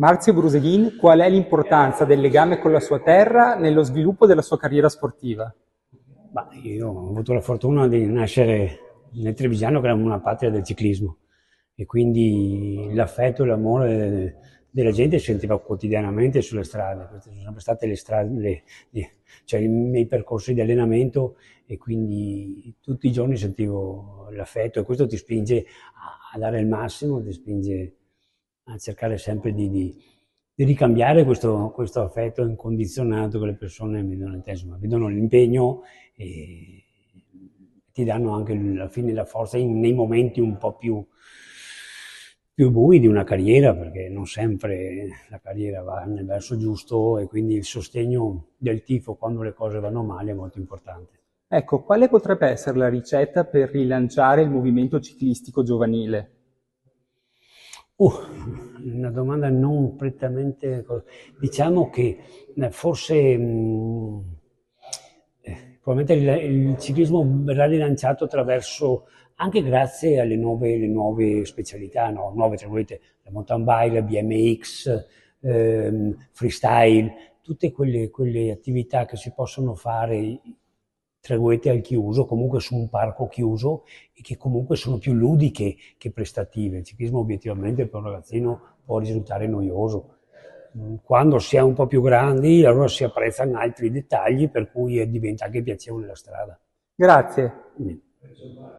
Marzio Bruseghin, qual è l'importanza del legame con la sua terra nello sviluppo della sua carriera sportiva? Ma io ho avuto la fortuna di nascere nel Trevigiano, che era una patria del ciclismo, e quindi l'affetto e l'amore della gente si sentiva quotidianamente sulle strade. Queste sono sempre state le strade, cioè i miei percorsi di allenamento, e quindi tutti i giorni sentivo l'affetto, e questo ti spinge a dare il massimo, ti spinge a cercare sempre di ricambiare questo affetto incondizionato che le persone vedono in te, insomma, vedono l'impegno e ti danno anche alla fine la forza nei momenti un po' più bui di una carriera, perché non sempre la carriera va nel verso giusto, e quindi il sostegno del tifo quando le cose vanno male è molto importante. Ecco, quale potrebbe essere la ricetta per rilanciare il movimento ciclistico giovanile? Uh, una domanda non prettamente. Diciamo che forse probabilmente il ciclismo verrà rilanciato attraverso, anche grazie alle le nuove specialità, no? Nuove, tra virgolette, la mountain bike, la BMX, freestyle, tutte quelle attività che si possono fare, tra virgolette, al chiuso, comunque su un parco chiuso, e che comunque sono più ludiche che prestative. Il ciclismo obiettivamente per un ragazzino può risultare noioso. Quando si è un po' più grandi, allora si apprezzano altri dettagli, per cui diventa anche piacevole la strada. Grazie. Mm.